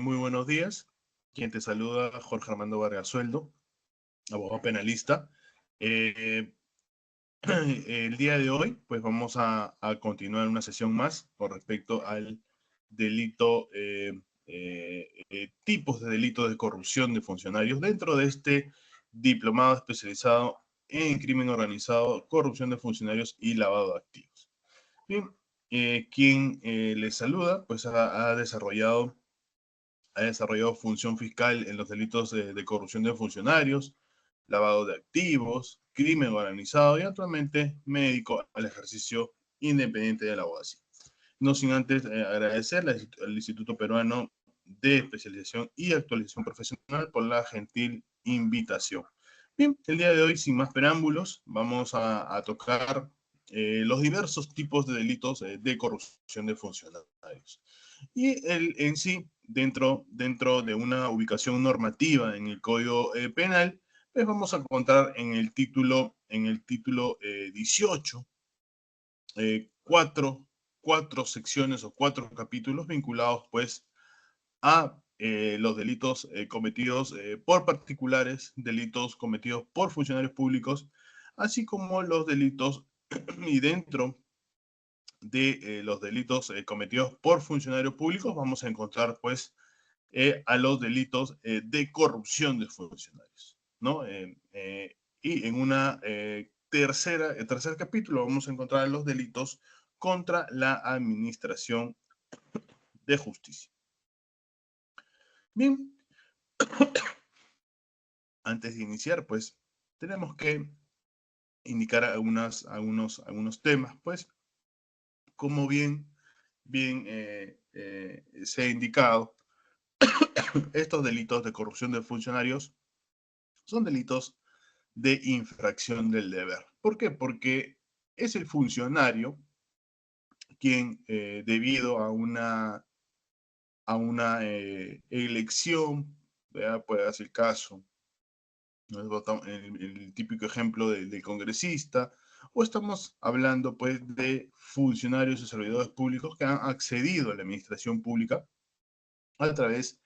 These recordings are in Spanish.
Muy buenos días. Quien te saluda, Jorge Armando Vargas Sueldo, abogado penalista. Eh, el día de hoy, pues vamos a continuar una sesión más con respecto al delito, tipos de delitos de corrupción de funcionarios dentro de este diplomado especializado en crimen organizado, corrupción de funcionarios y lavado de activos. Bien, quien les saluda, pues ha desarrollado función fiscal en los delitos de corrupción de funcionarios, lavado de activos, crimen organizado y actualmente médico al ejercicio independiente de la abogacía. No sin antes agradecer al Instituto Peruano de Especialización y Actualización Profesional por la gentil invitación. Bien, el día de hoy, sin más preámbulos, vamos a tocar los diversos tipos de delitos de corrupción de funcionarios. Y en sí, dentro de una ubicación normativa en el Código Penal, pues vamos a encontrar en el título 18, cuatro secciones o cuatro capítulos vinculados pues a los delitos cometidos por particulares, delitos cometidos por funcionarios públicos, así como los delitos y dentro de los delitos cometidos por funcionarios públicos vamos a encontrar pues a los delitos de corrupción de funcionarios, ¿no? Y en el tercer capítulo vamos a encontrar los delitos contra la administración de justicia. Bien, antes de iniciar, pues, tenemos que indicar algunos temas, pues, como bien se ha indicado, estos delitos de corrupción de funcionarios son delitos de infracción del deber. ¿Por qué? Porque es el funcionario quien, debido a una elección, ¿verdad? Puede hacer el caso, ¿no? El típico ejemplo del congresista, o estamos hablando pues de funcionarios y servidores públicos que han accedido a la administración pública a través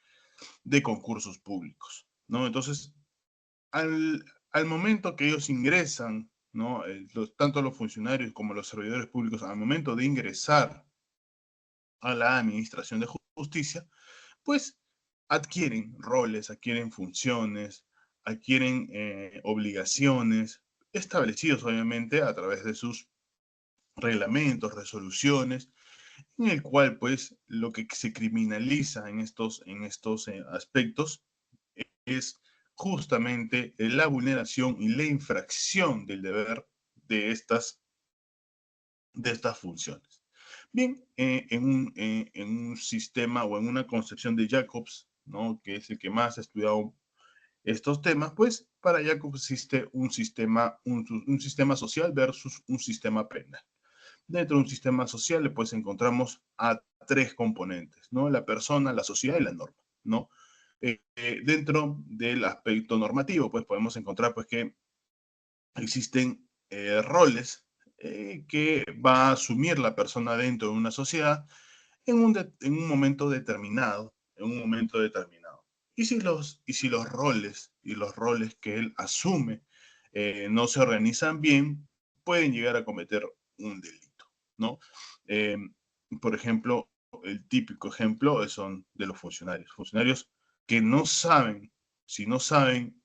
de concursos públicos, ¿no? Entonces, al momento que ellos ingresan, ¿no? Tanto los funcionarios como los servidores públicos, al momento de ingresar a la administración de justicia, pues adquieren roles, adquieren funciones, adquieren obligaciones, establecidos obviamente a través de sus reglamentos, resoluciones, en el cual pues lo que se criminaliza en estos aspectos es justamente la vulneración y la infracción del deber de estas funciones. Bien, en un sistema o en una concepción de Jacobs, ¿no? Que es el que más ha estudiado estos temas, pues para Jacobs existe un sistema social versus un sistema penal. Dentro de un sistema social, pues encontramos a tres componentes, ¿no? La persona, la sociedad y la norma, ¿no? Dentro del aspecto normativo, pues podemos encontrar pues, que existen roles que va a asumir la persona dentro de una sociedad en un momento determinado, Y si los roles que él asume no se organizan bien, pueden llegar a cometer un delito, ¿no? Eh, por ejemplo, el típico ejemplo son de los funcionarios que no saben, si no saben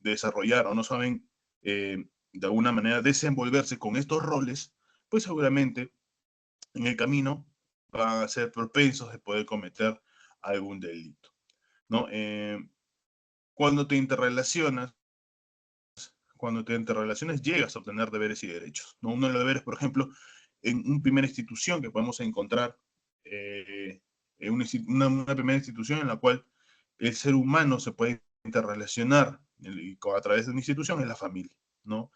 desarrollar o no saben de alguna manera desenvolverse con estos roles, pues seguramente en el camino van a ser propensos de poder cometer algún delito, ¿no? Cuando te interrelacionas, llegas a obtener deberes y derechos, ¿no? Uno de los deberes, por ejemplo, en una primera institución que podemos encontrar, en una primera institución en la cual el ser humano se puede interrelacionar a través de una institución es la familia, ¿no?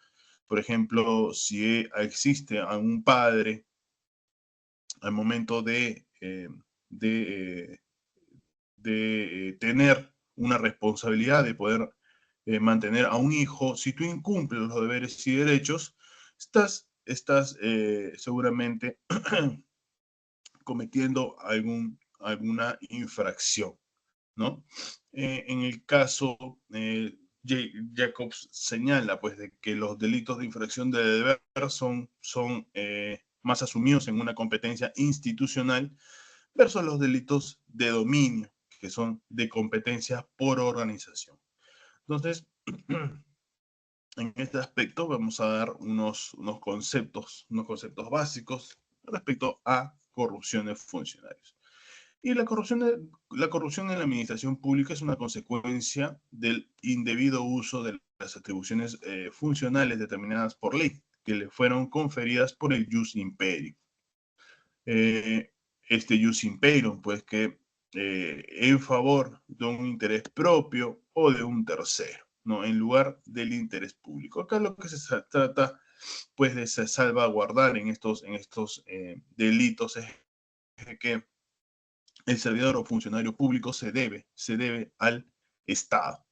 Por ejemplo, si existe a un padre al momento de, tener una responsabilidad de poder mantener a un hijo, si tú incumples los deberes y derechos, estás seguramente cometiendo infracción, ¿no? En el caso, Jacobs señala pues de que los delitos de infracción de deber son más asumidos en una competencia institucional versus los delitos de dominio, que son de competencia por organización. Entonces, en este aspecto vamos a dar unos conceptos básicos respecto a corrupción de funcionarios. Y la corrupción en la administración pública es una consecuencia del indebido uso de las atribuciones funcionales determinadas por ley, que le fueron conferidas por el jus imperium. Este jus imperium, pues que en favor de un interés propio o de un tercero, ¿no? En lugar del interés público. Acá lo que se trata, pues, de salvaguardar en estos delitos es que el servidor o funcionario público se debe al Estado.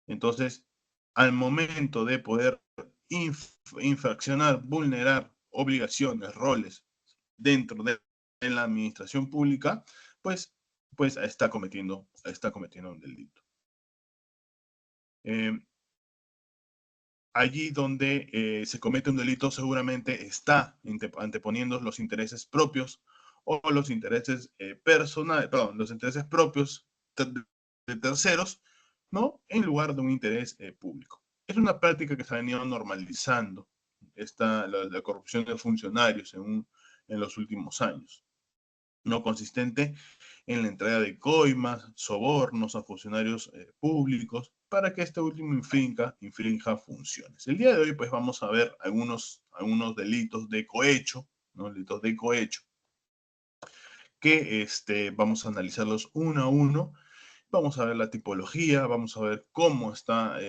Entonces, al momento de poder infraccionar, vulnerar obligaciones, roles dentro de la administración pública, pues está cometiendo un delito. Allí donde se comete un delito seguramente está anteponiendo los intereses propios o los intereses personales, perdón, los intereses propios de terceros, ¿no? En lugar de un interés público. Es una práctica que se ha venido normalizando, la corrupción de funcionarios en los últimos años, no consistente en la entrega de coimas, sobornos a funcionarios públicos para que este último infrinja funciones. El día de hoy, pues, vamos a ver algunos delitos de cohecho, ¿no? Delitos de cohecho, que vamos a analizarlos uno a uno. Vamos a ver la tipología, vamos a ver cómo está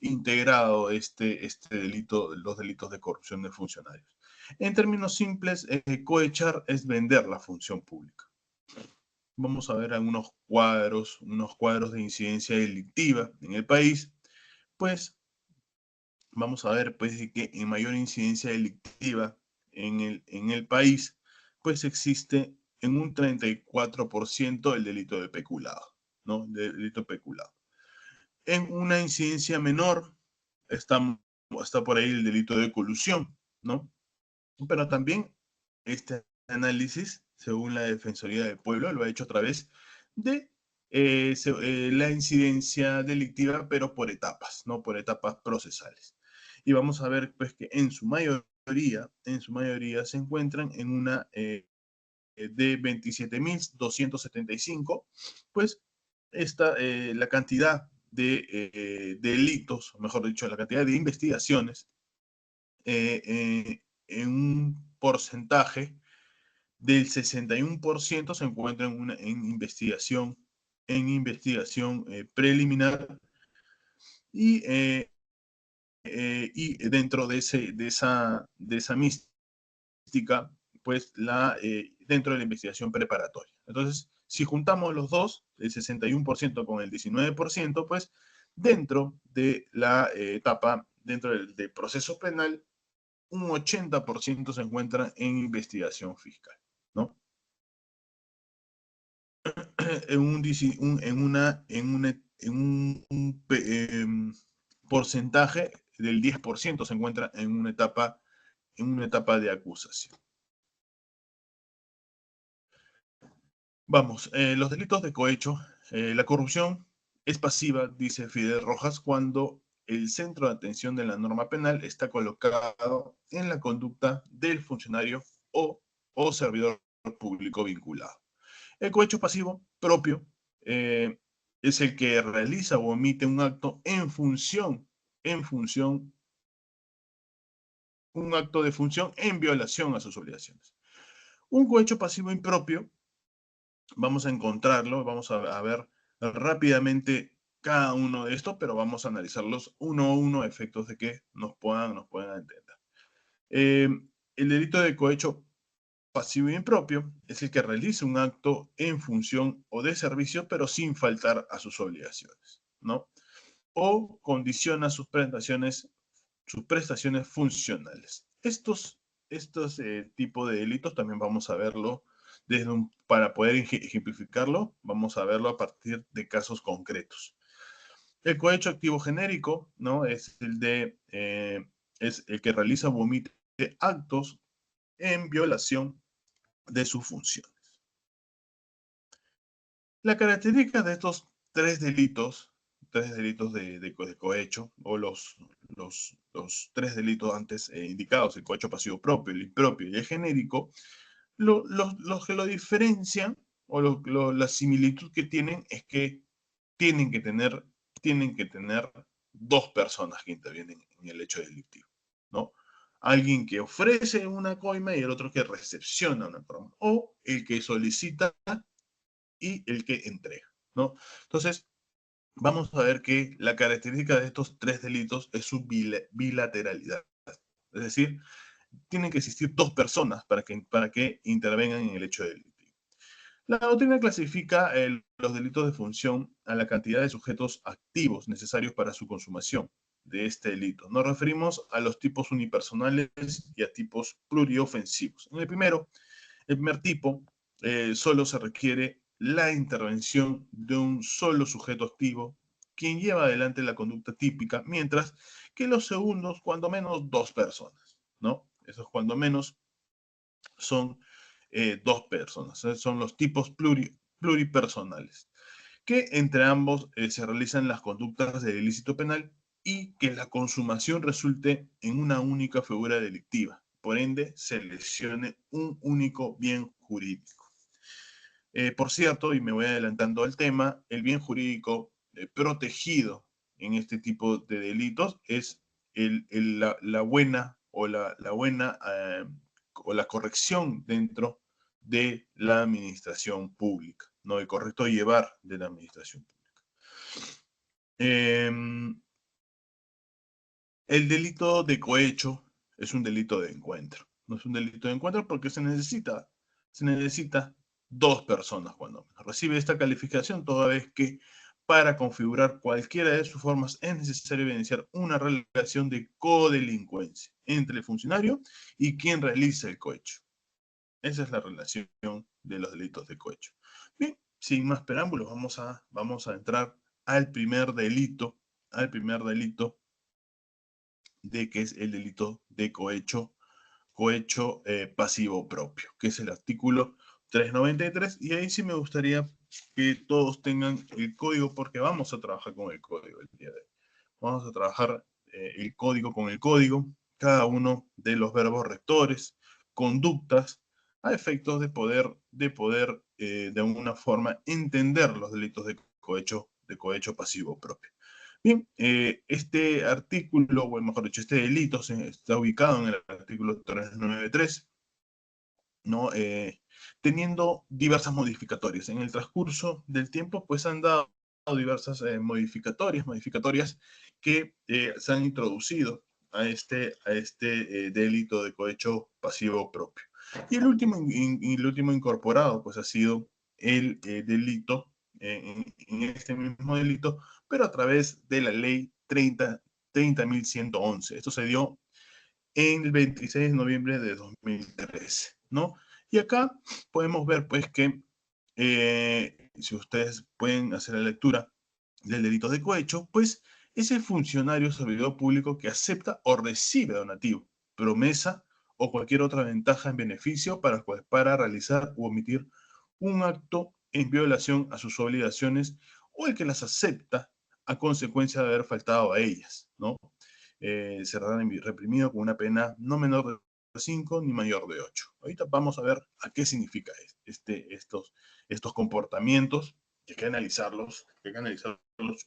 integrado este delito, los delitos de corrupción de funcionarios. En términos simples, cohechar es vender la función pública. Vamos a ver algunos cuadros de incidencia delictiva en el país. Pues vamos a ver pues de que en mayor incidencia delictiva en el país, pues existe en un 34% el delito de peculado, ¿no? El delito peculado. En una incidencia menor está por ahí el delito de colusión, ¿no? Pero también este análisis, según la Defensoría del Pueblo, lo ha hecho a través de la incidencia delictiva, pero por etapas, ¿no? Por etapas procesales. Y vamos a ver, pues, que en su mayoría se encuentran en una de 27.275, pues, la cantidad de delitos, o mejor dicho, la cantidad de investigaciones en un porcentaje del 61% se encuentra en investigación preliminar y dentro de esa mística, pues dentro de la investigación preparatoria. Entonces, si juntamos los dos, el 61% con el 19%, pues dentro de la etapa, dentro del proceso penal, un 80% se encuentra en investigación fiscal, ¿no? En un porcentaje del 10% se encuentra en una etapa de acusación. Vamos, los delitos de cohecho, la corrupción es pasiva, dice Fidel Rojas, cuando el centro de atención de la norma penal está colocado en la conducta del funcionario o servidor público vinculado. El cohecho pasivo propio es el que realiza o omite un acto un acto de función en violación a sus obligaciones. Un cohecho pasivo impropio, vamos a encontrarlo, vamos a ver rápidamente cada uno de estos, pero vamos a analizarlos uno a uno, efectos de que nos puedan entender. El delito de cohecho pasivo e impropio es el que realiza un acto en función o de servicio, pero sin faltar a sus obligaciones, ¿no? O condiciona sus prestaciones funcionales. Estos tipos de delitos también vamos a verlo para poder ejemplificarlo, vamos a verlo a partir de casos concretos. El cohecho activo genérico, ¿no? Es el que realiza o omite actos en violación de sus funciones. La característica de estos tres delitos de cohecho, o los tres delitos antes indicados, el cohecho pasivo propio, el impropio y el genérico, los que lo diferencian, o la similitud que tienen, es que tienen que tener, tienen que tener dos personas que intervienen en el hecho delictivo, ¿no? Alguien que ofrece una coima y el otro que recepciona una coima, o el que solicita y el que entrega, ¿no? Entonces, vamos a ver que la característica de estos tres delitos es su bilateralidad. Es decir, tienen que existir dos personas para que intervengan en el hecho delictivo. La doctrina clasifica los delitos de función a la cantidad de sujetos activos necesarios para su consumación de este delito. Nos referimos a los tipos unipersonales y a tipos pluriofensivos. En el primer tipo, solo se requiere la intervención de un solo sujeto activo, quien lleva adelante la conducta típica, mientras que los segundos, cuando menos, dos personas, ¿no? Esos cuando menos son dos personas, son los tipos pluripersonales, que entre ambos se realizan las conductas del ilícito penal y que la consumación resulte en una única figura delictiva. Por ende, se lesione un único bien jurídico. Por cierto, y me voy adelantando al tema, el bien jurídico protegido en este tipo de delitos es la buena o la buena o la corrección dentro de la administración pública, ¿no? El correcto llevar de la administración pública. El delito de cohecho es un delito de encuentro. No es un delito de encuentro porque se necesita dos personas cuando menos. Recibe esta calificación toda vez que para configurar cualquiera de sus formas es necesario evidenciar una relación de codelincuencia entre el funcionario y quien realiza el cohecho. Esa es la relación de los delitos de cohecho. Bien, sin más preámbulos, vamos a entrar al primer delito de que es el delito de cohecho pasivo propio, que es el artículo 393, y ahí sí me gustaría que todos tengan el código, porque vamos a trabajar con el código el día de hoy. Vamos a trabajar el código con el código, cada uno de los verbos rectores, conductas, a efectos de alguna forma entender los delitos de cohecho pasivo propio. Bien, este artículo, o mejor dicho, este delito está ubicado en el artículo 393, ¿no? Teniendo diversas modificatorias. En el transcurso del tiempo, pues han dado diversas modificatorias que se han introducido a este delito de cohecho pasivo propio. Y el último incorporado, pues ha sido el delito, en este mismo delito, pero a través de la ley 30.111. Esto se dio en el 26 de noviembre de 2013, ¿no? Y acá podemos ver, pues, que si ustedes pueden hacer la lectura del delito de cohecho, pues es el funcionario o servidor público que acepta o recibe donativo, promesa o cualquier otra ventaja en beneficio para realizar u omitir un acto en violación a sus obligaciones, o el que las acepta a consecuencia de haber faltado a ellas, ¿no? Será reprimido con una pena no menor de 5 ni mayor de 8. Ahorita vamos a ver a qué significa estos comportamientos, que hay que analizarlos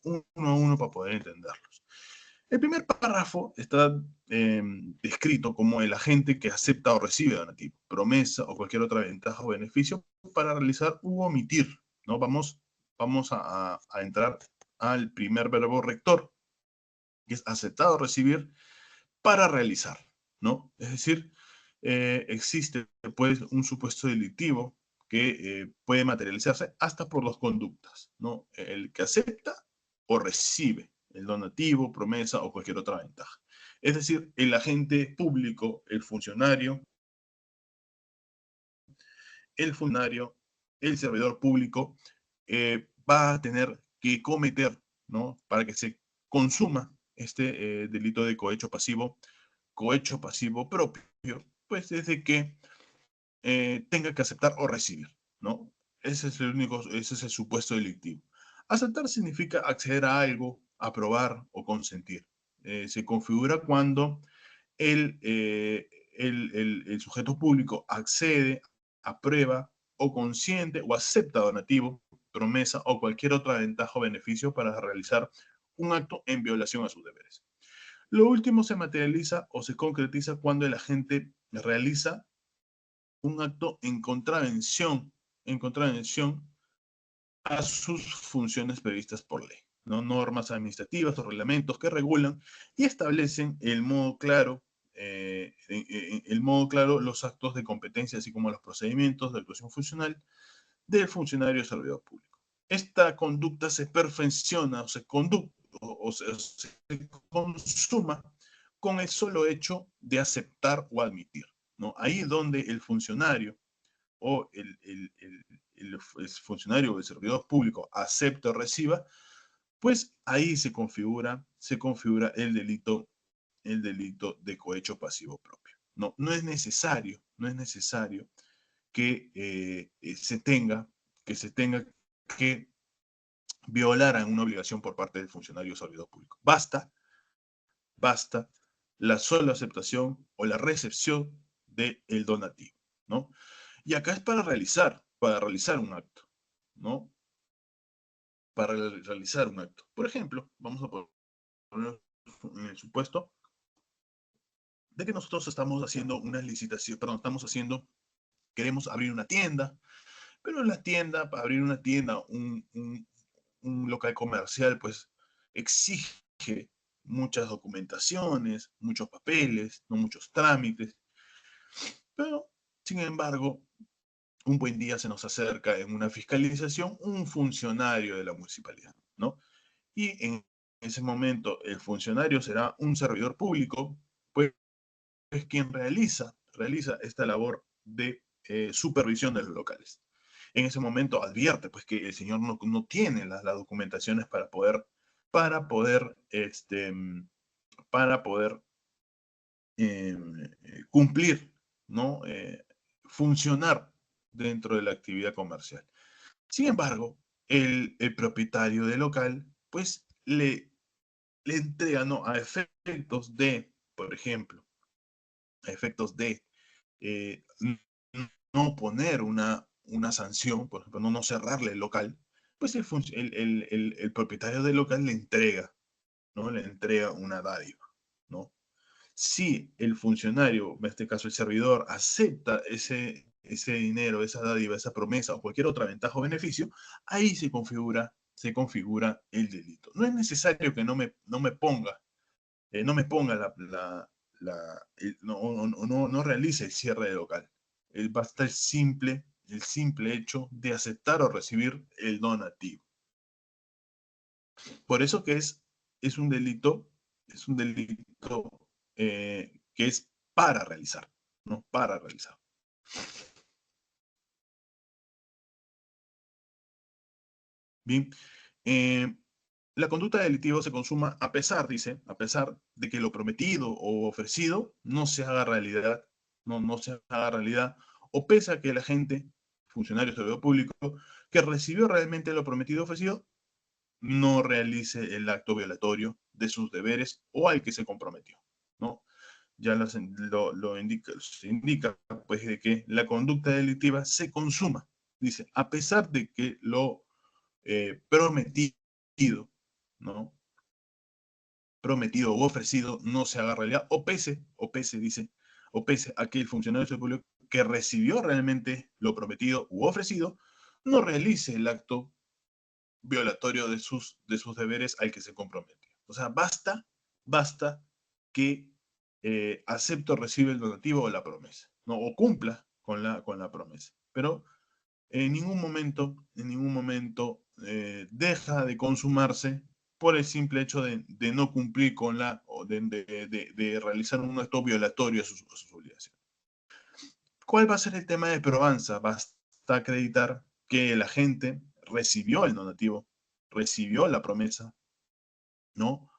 uno a uno para poder entenderlos. El primer párrafo está descrito como el agente que acepta o recibe donativo, promesa o cualquier otra ventaja o beneficio para realizar u omitir, ¿no? Vamos a entrar al primer verbo rector, que es aceptar o recibir para realizar, ¿no? Es decir, existe pues un supuesto delictivo que puede materializarse hasta por dos conductas, ¿no? El que acepta o recibe el donativo, promesa o cualquier otra ventaja. Es decir, el agente público, el funcionario, el funcionario, el servidor público, va a tener que cometer, ¿no? Para que se consuma este delito de cohecho pasivo propio, pues desde que tenga que aceptar o recibir, ¿no? Ese es el supuesto delictivo. Aceptar significa acceder a algo, aprobar o consentir. Se configura cuando el, eh, el sujeto público accede, aprueba o consiente o acepta donativo, promesa o cualquier otra ventaja o beneficio para realizar un acto en violación a sus deberes. Lo último se materializa o se concretiza cuando el agente realiza un acto en contravención a sus funciones previstas por ley, ¿no? Normas administrativas o reglamentos que regulan y establecen el modo claro, los actos de competencia, así como los procedimientos de actuación funcional del funcionario servidor público. Esta conducta se perfecciona o se consuma con el solo hecho de aceptar o admitir, ¿no? Ahí es donde el funcionario o el funcionario o el servidor público acepta o reciba, pues ahí se configura el delito de cohecho pasivo propio. No, no es necesario que se tenga que violar a una obligación por parte del funcionario o servidor público. Basta la sola aceptación o la recepción del donativo, ¿no? Y acá es para realizar un acto, ¿no? Para realizar un acto. Por ejemplo, vamos a poner en el supuesto de que nosotros estamos haciendo una licitación, perdón, queremos abrir una tienda, pero en la tienda, para abrir una tienda, un local comercial, pues exige muchas documentaciones, muchos papeles, no muchos trámites, pero sin embargo, un buen día se nos acerca en una fiscalización un funcionario de la municipalidad, ¿no? Y en ese momento el funcionario será un servidor público, pues es quien realiza esta labor de supervisión de los locales. En ese momento advierte pues que el señor no tiene las documentaciones para poder eh, cumplir, ¿no? Funcionar dentro de la actividad comercial. Sin embargo, el propietario del local, pues le entrega, ¿no? A efectos de, por ejemplo, a efectos de eh, no poner una sanción, por ejemplo, no cerrarle el local, pues el propietario del local le entrega, ¿no? Le entrega una dádiva, ¿no? Si el funcionario, en este caso el servidor, acepta ese dinero, esa dádiva, esa promesa o cualquier otra ventaja o beneficio, ahí se configura el delito. No es necesario que no me ponga no realice el cierre de local. Basta el simple hecho de aceptar o recibir el donativo. Por eso que es un delito que es para realizar, ¿no? Para realizar. Bien, eh, la conducta delictiva se consuma a pesar de que lo prometido o ofrecido no se haga realidad, no se haga realidad, o pese a que la gente, funcionario, servidor público, que recibió realmente lo prometido o ofrecido, no realice el acto violatorio de sus deberes o al que se comprometió, ¿no? Ya se indica, pues, de que la conducta delictiva se consuma, dice, a pesar de que lo prometido, ¿no? Prometido o ofrecido no se haga realidad, dice, o pese a que el funcionario público que recibió realmente lo prometido u ofrecido no realice el acto violatorio de sus deberes al que se comprometió. O sea, basta que acepte o reciba el donativo o la promesa, ¿no? O cumpla con la promesa. Pero en ningún momento deja de consumarse por el simple hecho de no cumplir o de realizar un acto violatorio a sus obligaciones. ¿Cuál va a ser el tema de probanza? basta acreditar que el agente recibió el donativo, recibió la promesa, ¿no?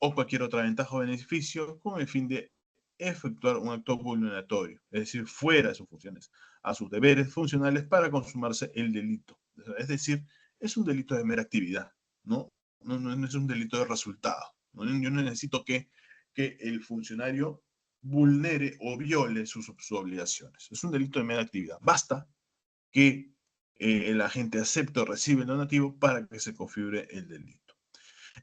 O cualquier otra ventaja o beneficio con el fin de efectuar un acto vulneratorio, es decir, fuera de sus funciones, a sus deberes funcionales para consumarse el delito. Es decir, es un delito de mera actividad, ¿no? No es un delito de resultado. ¿No? Yo no necesito que el funcionario vulnere o viole sus obligaciones. Es un delito de mera actividad. Basta que el agente acepte o reciba el donativo para que se configure el delito.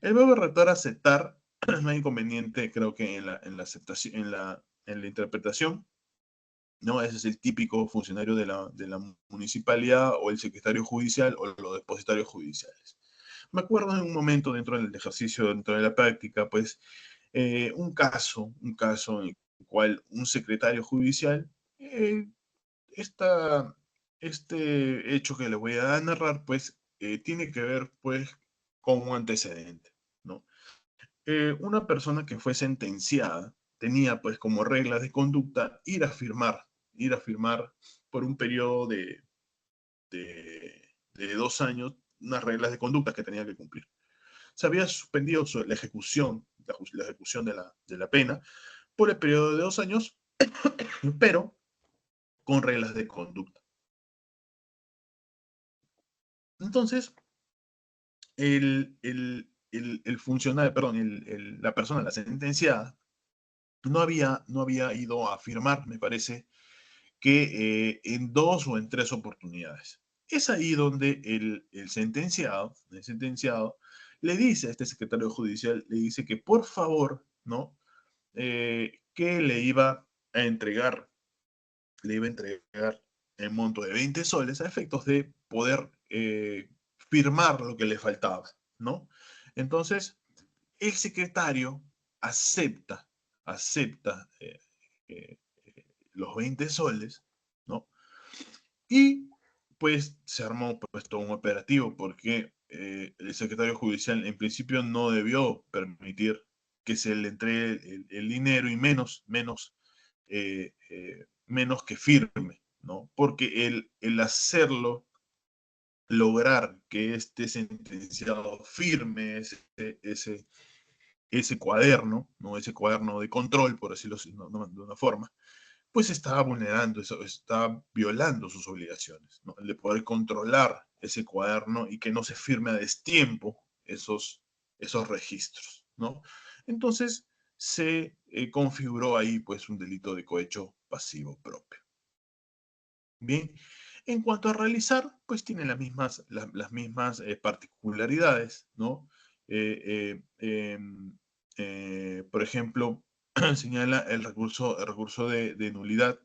El verbo rector aceptar, no hay inconveniente, creo que en la aceptación, en la interpretación, ¿no? Ese es el típico funcionario de la municipalidad o el secretario judicial o los depositarios judiciales. Me acuerdo en un momento dentro del ejercicio, dentro de la práctica, pues, un caso en el cual un secretario judicial, esta, este hecho que le voy a narrar, pues, tiene que ver, pues, con un antecedente, ¿no? Una persona que fue sentenciada tenía pues como regla de conducta ir a firmar por un periodo de 2 años unas reglas de conducta que tenía que cumplir. Se había suspendido la ejecución, la ejecución de la pena por el periodo de 2 años, pero con reglas de conducta. Entonces, el funcionario, perdón, la persona, la sentenciada, no había ido a firmar, me parece, que en 2 o en 3 oportunidades. Es ahí donde el sentenciado le dice a este secretario judicial, le dice que por favor, ¿no? Que le iba a entregar el monto de 20 soles a efectos de poder firmar lo que le faltaba, ¿no? Entonces, el secretario acepta, acepta eh, los 20 soles, ¿no? Y pues se armó pues todo un operativo porque el secretario judicial en principio no debió permitir que se le entregue el dinero y menos que firme, ¿no? Porque el hacerlo, lograr que este sentenciado firme ese cuaderno, ¿no? Ese cuaderno de control, por decirlo de una forma, pues estaba vulnerando, eso, estaba violando sus obligaciones, ¿no? El de poder controlar ese cuaderno y que no se firme a destiempo esos registros, ¿no? Entonces se configuró ahí pues un delito de cohecho pasivo propio. Bien, en cuanto a realizar, pues tiene las mismas particularidades, ¿no? Eh, eh, por ejemplo, señala el recurso de nulidad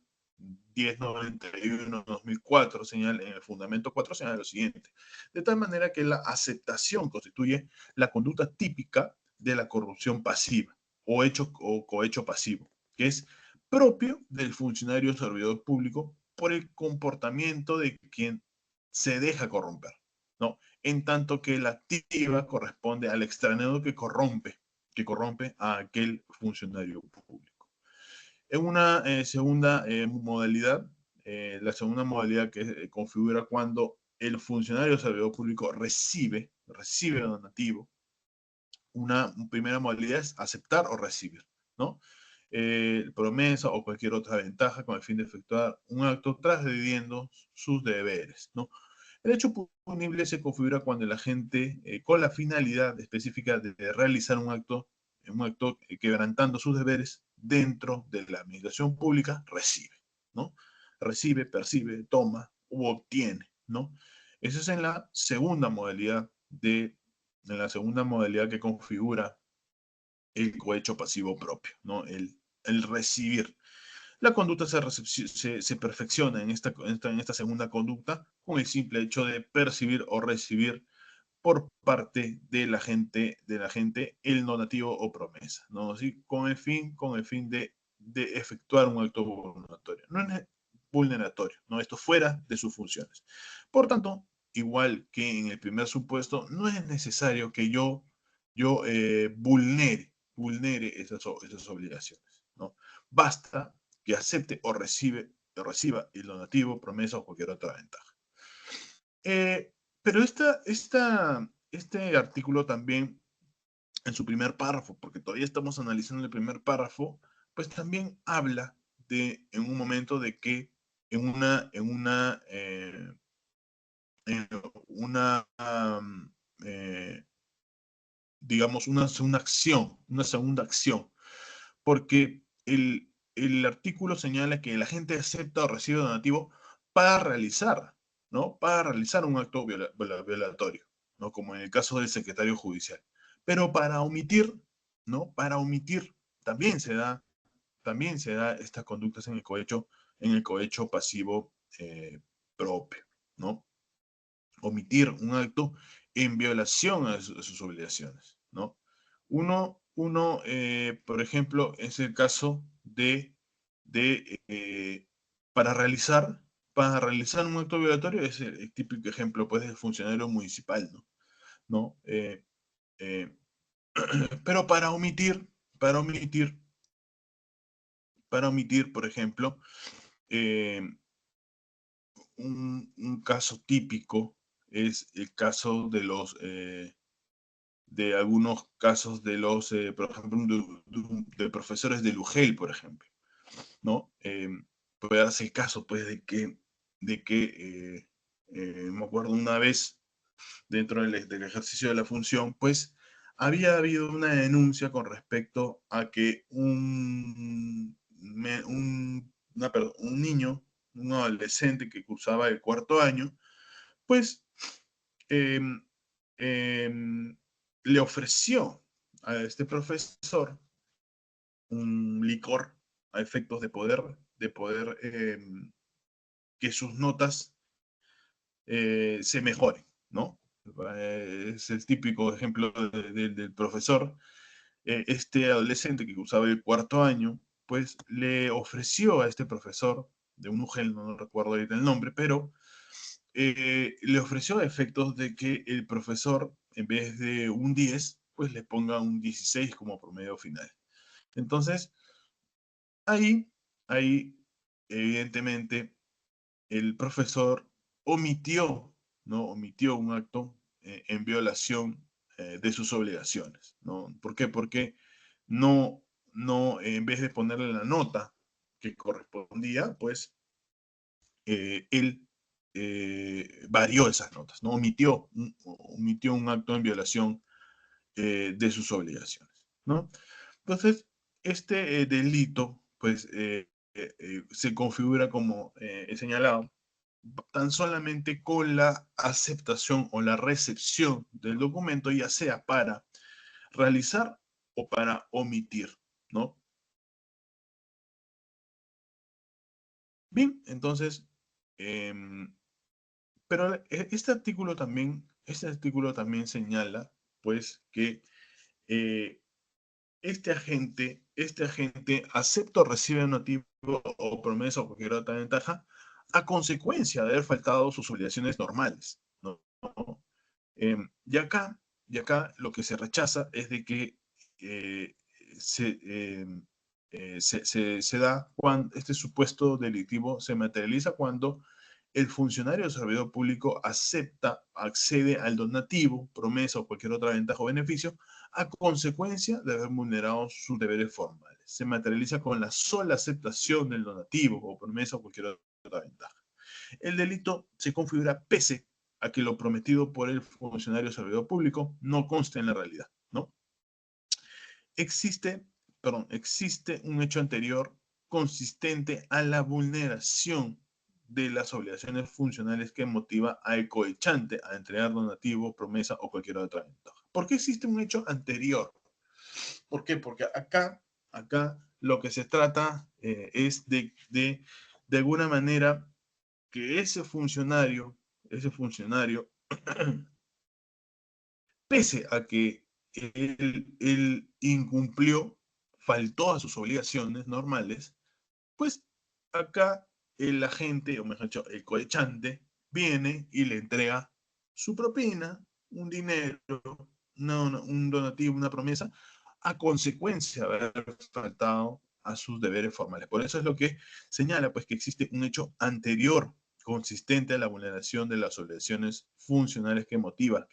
1091-2004, señala, en el fundamento 4 señala lo siguiente: de tal manera que la aceptación constituye la conducta típica de la corrupción pasiva o cohecho pasivo, que es propio del funcionario servidor público por el comportamiento de quien se deja corromper, ¿no? En tanto que la activa corresponde al extranjero que corrompe a aquel funcionario público. En una segunda modalidad, la segunda modalidad que configura cuando el funcionario servidor público recibe donativo. Una primera modalidad es aceptar o recibir, ¿no? Promesa o cualquier otra ventaja con el fin de efectuar un acto transgrediendo sus deberes, ¿no? El hecho punible se configura cuando el agente, con la finalidad específica de realizar un acto quebrantando sus deberes dentro de la administración pública, recibe, ¿no? Recibe, percibe, toma u obtiene, ¿no? Eso es en la segunda modalidad que configura el cohecho pasivo propio, ¿no? El recibir. La conducta se perfecciona en esta segunda conducta con el simple hecho de percibir o recibir por parte de la gente el donativo o promesa, ¿no? ¿Sí? Con el fin de efectuar un acto vulneratorio. No es vulneratorio, ¿no? Esto fuera de sus funciones. Por tanto, igual que en el primer supuesto, no es necesario que yo vulnere esas obligaciones, ¿no? Basta que acepte reciba el donativo, promesa o cualquier otra ventaja. Pero este artículo también, en su primer párrafo, porque todavía estamos analizando el primer párrafo, pues también habla en un momento de que en una digamos, una segunda acción, porque el artículo señala que la gente acepta o recibe donativo para realizar, ¿no? Para realizar un acto violatorio, ¿no? Como en el caso del secretario judicial. Pero para omitir, ¿no? Para omitir también se da estas conductas en el cohecho pasivo propio, ¿no? Omitir un acto en violación a sus obligaciones, ¿no? Por ejemplo, es el caso de para realizar un acto violatorio, es el típico ejemplo, pues, del funcionario municipal, ¿no? ¿No? Eh, pero para omitir, por ejemplo, eh, un caso típico es el caso de algunos casos por ejemplo, de profesores de Lugel, por ejemplo, ¿no? Puede darse el caso, pues, me acuerdo una vez, dentro del ejercicio de la función, pues, había habido una denuncia con respecto a que un niño, un adolescente que cursaba el cuarto año, pues, eh, eh, le ofreció a este profesor un licor a efectos de poder que sus notas se mejoren, ¿no? Es el típico ejemplo del profesor. Este adolescente que cursaba el cuarto año, pues le ofreció a este profesor de un UGEL, no recuerdo ahorita el nombre, pero le ofreció a efectos de que el profesor, en vez de un 10, pues le ponga un 16 como promedio final. Entonces, ahí, ahí, evidentemente, el profesor omitió, ¿no? Omitió un acto en violación de sus obligaciones, ¿no? ¿Por qué? Porque en vez de ponerle la nota que correspondía, pues él varió esas notas, ¿no? Omitió un acto en violación de sus obligaciones, ¿no? Entonces, este delito, pues, se configura como he señalado, tan solamente con la aceptación o la recepción del documento, ya sea para realizar o para omitir, ¿no? Bien, entonces, pero este artículo también señala, pues, que eh, este agente acepta o recibe donativo o promesa o cualquier otra ventaja a consecuencia de haber faltado sus obligaciones normales, ¿no? Y acá lo que se rechaza es de que eh, se, se da cuando este supuesto delictivo se materializa cuando el funcionario o servidor público accede al donativo, promesa o cualquier otra ventaja o beneficio a consecuencia de haber vulnerado sus deberes formales. Se materializa con la sola aceptación del donativo o promesa o cualquier otra ventaja. El delito se configura pese a que lo prometido por el funcionario o servidor público no conste en la realidad, ¿no? Existe, existe un hecho anterior consistente a la vulneración de las obligaciones funcionales que motiva al cohechante a entregar donativo, promesa o cualquier otra ventaja. ¿Por qué existe un hecho anterior? ¿Por qué? Porque acá lo que se trata es de alguna manera que ese funcionario, pese a que él incumplió, faltó a sus obligaciones normales, pues acá el agente, o mejor dicho, el cohechante, viene y le entrega su propina, un dinero, un donativo, una promesa, a consecuencia de haber faltado a sus deberes formales. Por eso es lo que señala, pues, que existe un hecho anterior consistente a la vulneración de las obligaciones funcionales que motiva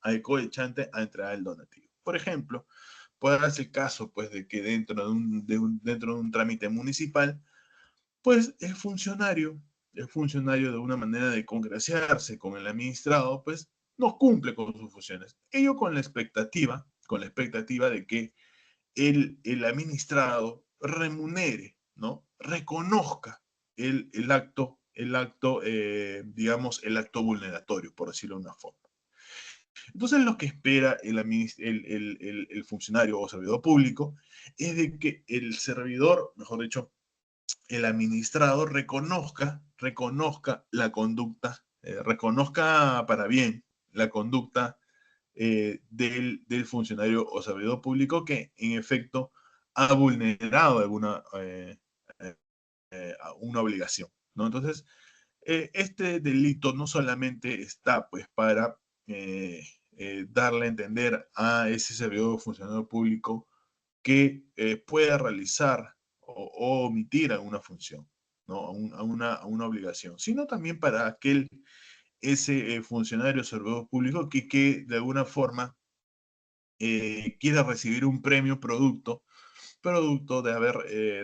al cohechante a entregar el donativo. Por ejemplo, puede darse el caso, pues, de que dentro de un trámite municipal, pues el funcionario de una manera de congraciarse con el administrado, pues no cumple con sus funciones. Ello con la expectativa de que el administrado remunere, ¿no? Reconozca digamos, el acto vulneratorio, por decirlo de una forma. Entonces, lo que espera el funcionario o servidor público es de que el servidor, mejor dicho, el administrado reconozca la conducta, reconozca para bien la conducta del funcionario o servidor público que en efecto ha vulnerado una obligación, ¿no? Entonces, este delito no solamente está pues para darle a entender a ese servidor o funcionario público que pueda realizar o omitir alguna función, ¿no? A una obligación, sino también para ese funcionario o servidor público que de alguna forma quiera recibir un premio producto de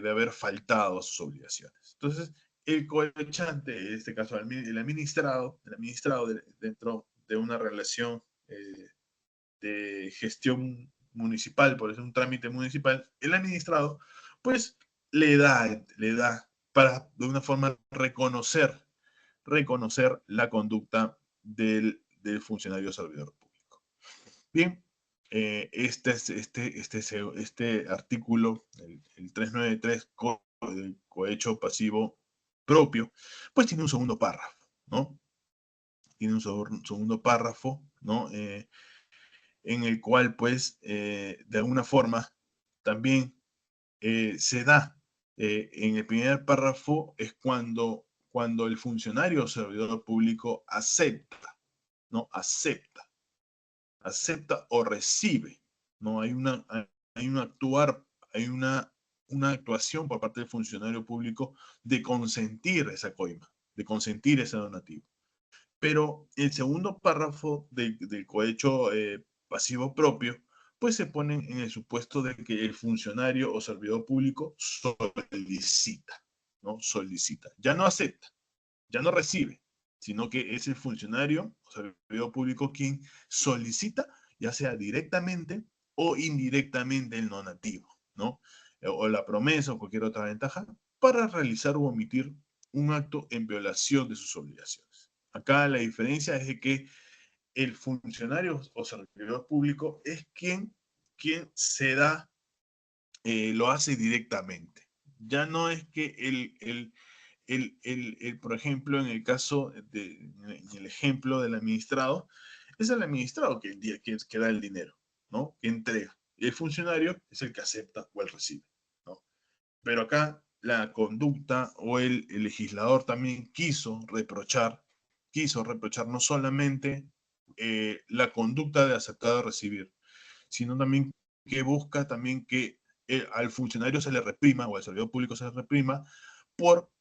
haber faltado a sus obligaciones. Entonces, el cohechante, en este caso el administrado dentro de una relación de gestión municipal, por eso un trámite municipal, el administrado, pues le da para de una forma reconocer la conducta del funcionario servidor público. Bien, este artículo, el 393, el cohecho pasivo propio, pues tiene un segundo párrafo, ¿no? Tiene un segundo párrafo, ¿no? En el cual, pues, de alguna forma, también se da. En el primer párrafo es cuando el funcionario o servidor público acepta, ¿no? Acepta o recibe, ¿no? Hay un actuar, hay una actuación por parte del funcionario público de consentir esa coima, de consentir ese donativo. Pero el segundo párrafo del cohecho pasivo propio, pues se pone en el supuesto de que el funcionario o servidor público solicita, ¿no? Solicita. Ya no acepta, ya no recibe, sino que es el funcionario o servidor público quien solicita, ya sea directamente o indirectamente el donativo, ¿no? O la promesa o cualquier otra ventaja para realizar o omitir un acto en violación de sus obligaciones. Acá la diferencia es de que el funcionario o servidor público es quien se da, lo hace directamente. Ya no es que por ejemplo, en el caso en el ejemplo del administrado, es el administrado que da el dinero, ¿no? Que entrega. Y el funcionario es el que acepta o el recibe, ¿no? Pero acá la conducta o el legislador también quiso reprochar no solamente la conducta de aceptar o recibir, sino también que busca también que al funcionario se le reprima o al servidor público se le reprima por,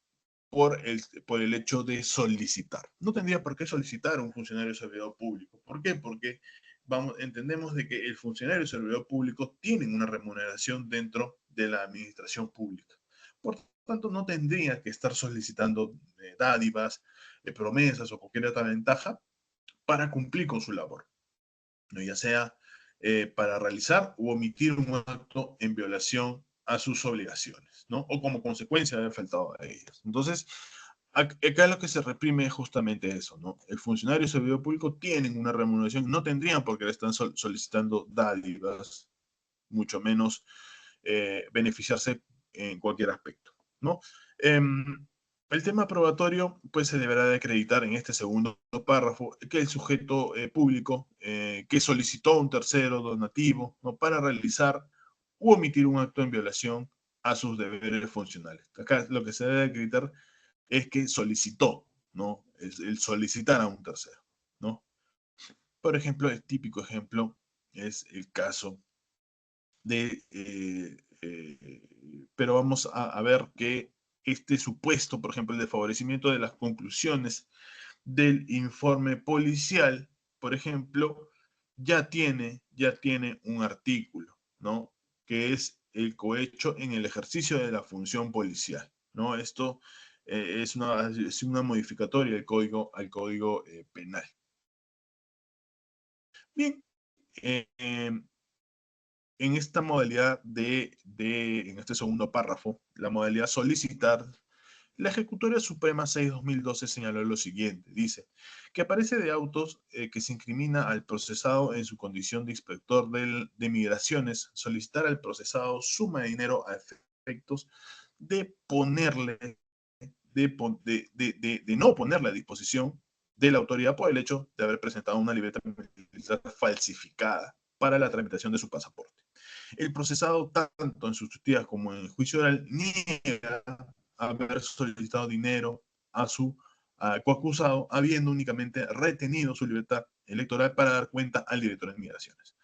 por el hecho de solicitar. No tendría por qué solicitar a un funcionario o servidor público. ¿Por qué? Porque entendemos de que el funcionario y el servidor público tienen una remuneración dentro de la administración pública. Por tanto, no tendría que estar solicitando dádivas, promesas o cualquier otra ventaja para cumplir con su labor, ¿no? Ya sea para realizar u omitir un acto en violación a sus obligaciones, ¿no? O como consecuencia de haber faltado a ellas. Entonces, acá lo que se reprime es justamente eso, ¿no? El funcionario y el servidor público tienen una remuneración, no tendrían porque le están solicitando dádivas, mucho menos beneficiarse en cualquier aspecto, ¿no? El tema probatorio, pues se deberá de acreditar en este segundo párrafo que el sujeto público que solicitó a un tercero donativo, ¿no? Para realizar u omitir un acto en violación a sus deberes funcionales. Acá lo que se debe acreditar es que solicitó, ¿no? El solicitar a un tercero, ¿no? Por ejemplo, el típico ejemplo es el caso de pero vamos a ver que este supuesto, por ejemplo, el de favorecimiento de las conclusiones del informe policial, por ejemplo, ya tiene un artículo, ¿no? Que es el cohecho en el ejercicio de la función policial, ¿no? Esto es una modificatoria al código penal. Bien, en esta modalidad en este segundo párrafo, la modalidad solicitar, la Ejecutoria Suprema 6-2012 señaló lo siguiente, dice, que aparece de autos que se incrimina al procesado en su condición de inspector de migraciones solicitar al procesado suma de dinero a efectos de ponerle, de no ponerle a disposición de la autoridad por el hecho de haber presentado una libreta militar falsificada para la tramitación de su pasaporte. El procesado, tanto en sus testigos como en el juicio oral, niega haber solicitado dinero a su coacusado, habiendo únicamente retenido su libertad electoral para dar cuenta al director de migraciones.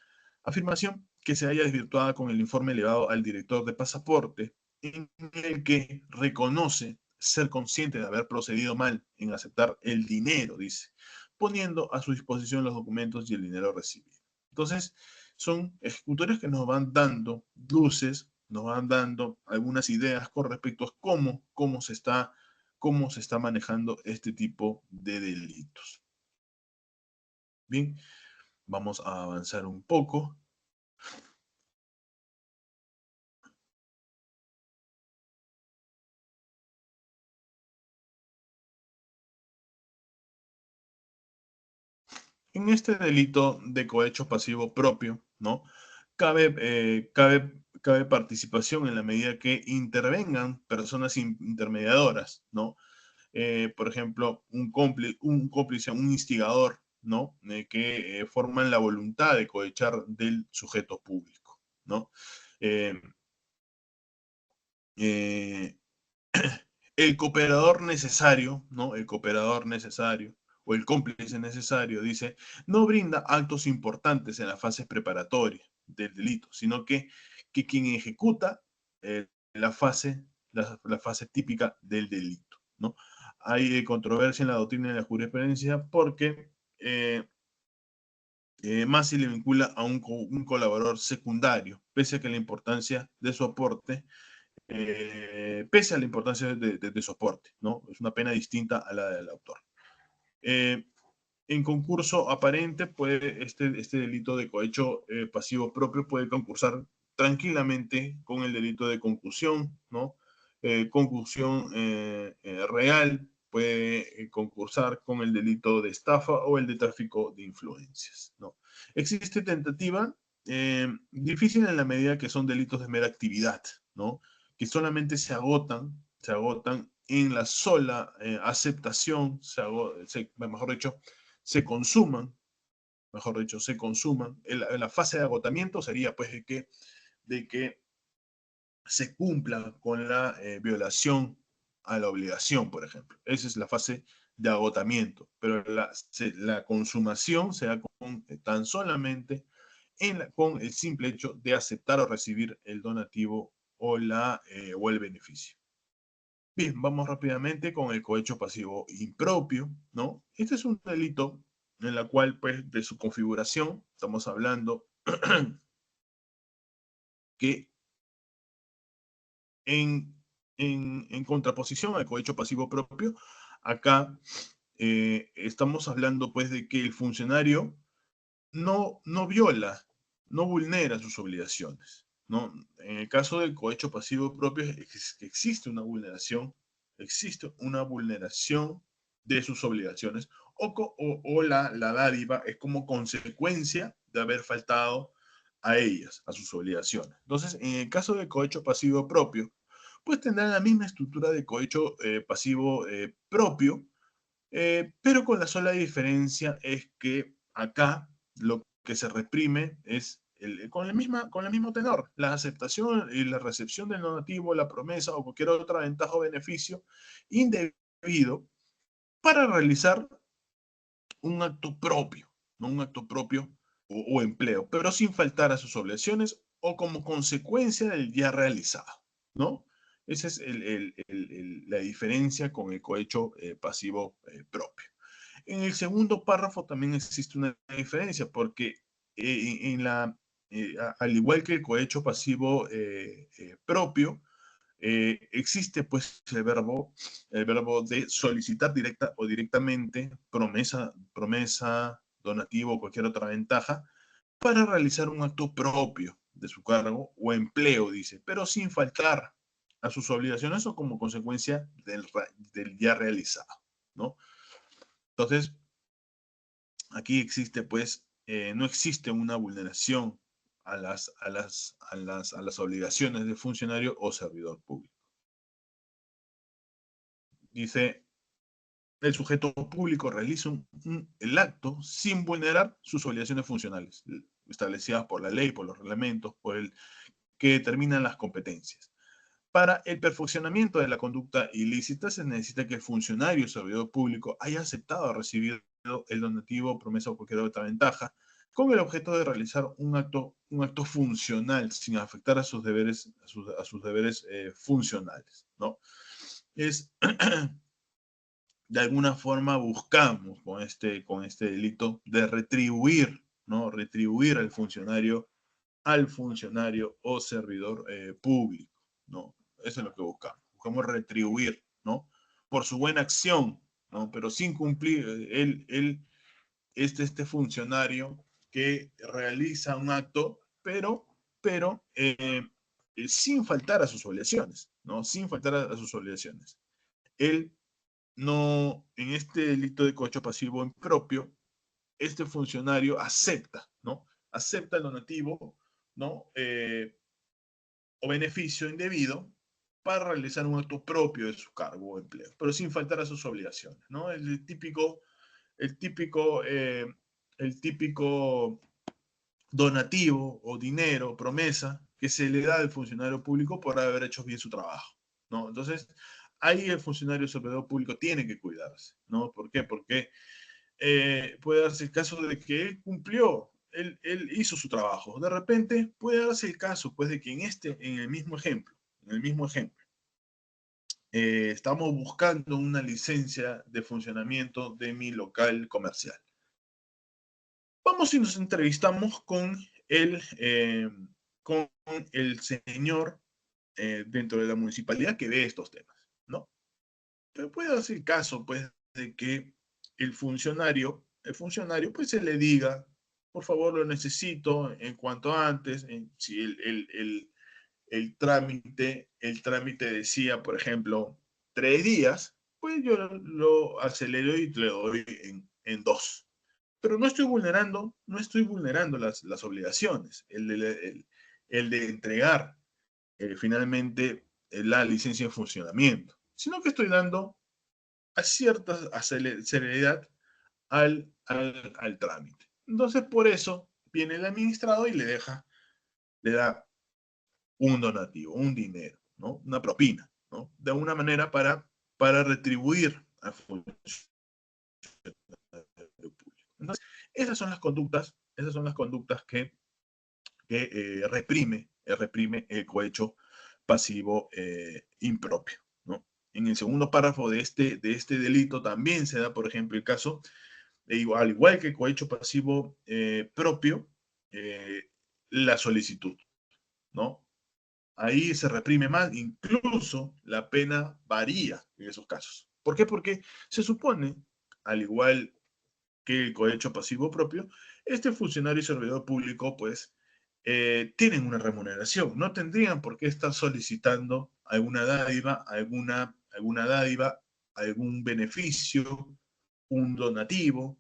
Afirmación que se haya desvirtuada con el informe elevado al director de pasaporte, en el que reconoce ser consciente de haber procedido mal en aceptar el dinero, dice, poniendo a su disposición los documentos y el dinero recibido. Entonces, son ejecutores que nos van dando luces, nos van dando algunas ideas con respecto a cómo se está manejando este tipo de delitos. Bien, vamos a avanzar un poco. En este delito de cohecho pasivo propio, ¿no? Cabe participación en la medida que intervengan personas intermediadoras, ¿no? Por ejemplo, un cómplice, un instigador, ¿no? Que forman la voluntad de cohechar del sujeto público, ¿no? Eh, eh, el cooperador necesario, ¿no? El cooperador necesario o el cómplice necesario, dice, no brinda actos importantes en la fase preparatoria del delito, sino que quien ejecuta eh, la, fase, la fase típica del delito, ¿no? Hay controversia en la doctrina de la jurisprudencia porque más se le vincula a un colaborador secundario, pese a que la importancia de su aporte pese a la importancia de soporte, ¿no? Es una pena distinta a la del autor. En concurso aparente, este delito de cohecho pasivo propio puede concursar tranquilamente con el delito de concusión, ¿no? Concusión real puede concursar con el delito de estafa o el de tráfico de influencias, ¿no? Existe tentativa difícil en la medida que son delitos de mera actividad, ¿no? Que solamente se agotan en la sola aceptación, mejor dicho, se consuman, En la fase de agotamiento sería pues de que se cumpla con la violación a la obligación, por ejemplo. Esa es la fase de agotamiento, pero la consumación se da tan solamente con el simple hecho de aceptar o recibir el donativo o el beneficio. Bien, vamos rápidamente con el cohecho pasivo impropio, ¿no? Este es un delito en la cual, pues, de su configuración, estamos hablando que en, en contraposición al cohecho pasivo propio, acá estamos hablando, pues, de que el funcionario no viola, no vulnera sus obligaciones, ¿no? En el caso del cohecho pasivo propio existe una vulneración de sus obligaciones o la dádiva es como consecuencia de haber faltado a ellas, a sus obligaciones. Entonces, en el caso del cohecho pasivo propio, pues tendrá la misma estructura de cohecho pasivo propio, pero con la sola diferencia es que acá lo que se reprime es con el mismo tenor, la aceptación y la recepción del donativo, la promesa o cualquier otra ventaja o beneficio indebido para realizar un acto propio, ¿no? Un acto propio o empleo, pero sin faltar a sus obligaciones o como consecuencia del ya realizado, ¿no? Esa es la diferencia con el cohecho pasivo propio. En el segundo párrafo también existe una diferencia, porque al igual que el cohecho pasivo propio, existe pues el verbo de solicitar directa o directamente, promesa, donativo o cualquier otra ventaja, para realizar un acto propio de su cargo o empleo, dice, pero sin faltar a sus obligaciones o como consecuencia del ya realizado, ¿no? Entonces, aquí existe, pues, no existe una vulneración a las obligaciones de funcionario o servidor público. Dice, el sujeto público realiza el acto sin vulnerar sus obligaciones funcionales, establecidas por la ley, por los reglamentos, por el que determinan las competencias. Para el perfeccionamiento de la conducta ilícita se necesita que el funcionario o servidor público haya aceptado recibir el donativo, promesa o cualquier otra ventaja con el objeto de realizar un acto funcional sin afectar a sus deberes, a sus deberes funcionales, ¿no? Es de alguna forma buscamos con este delito de retribuir, ¿no? Retribuir al funcionario o servidor público, ¿no? Eso es lo que buscamos. Buscamos retribuir, ¿no? Por su buena acción, ¿no? Pero sin cumplir, este funcionario que realiza un acto, pero sin faltar a sus obligaciones, ¿no? Sin faltar a sus obligaciones. Él no, en este delito de cohecho pasivo impropio, este funcionario acepta, ¿no? Acepta el donativo, ¿no? O beneficio indebido para realizar un acto propio de su cargo o empleo, pero sin faltar a sus obligaciones, ¿no? El típico, eh, el típico donativo o dinero, promesa, que se le da al funcionario público por haber hecho bien su trabajo, ¿no? Entonces, ahí el funcionario servidor público tiene que cuidarse, ¿no? ¿Por qué? Porque puede darse el caso de que él cumplió, él hizo su trabajo. De repente puede darse el caso, pues, de que en el mismo ejemplo, estamos buscando una licencia de funcionamiento de mi local comercial. Vamos y nos entrevistamos con el señor dentro de la municipalidad que ve estos temas, ¿no? Pero puede darse el caso, pues, de que el funcionario, pues, se le diga, por favor, lo necesito en cuanto antes, si el trámite decía, por ejemplo, 3 días, pues yo lo acelero y le doy en 2. Pero no estoy vulnerando las obligaciones, el de entregar finalmente la licencia de funcionamiento, sino que estoy dando a cierta celeridad al trámite. Entonces, por eso viene el administrado y le da un donativo, un dinero, ¿no? Una propina, ¿no? De alguna manera para retribuir al funcionario público. Entonces, esas son las conductas que reprime el cohecho pasivo impropio, ¿no? En el segundo párrafo de este delito también se da, por ejemplo, el caso, al igual que el cohecho pasivo propio, la solicitud, ¿no? Ahí se reprime más, incluso la pena varía en esos casos. ¿Por qué? Porque se supone, al igual que el cohecho pasivo propio, este funcionario y servidor público, pues, tienen una remuneración. No tendrían por qué estar solicitando alguna dádiva, algún beneficio, un donativo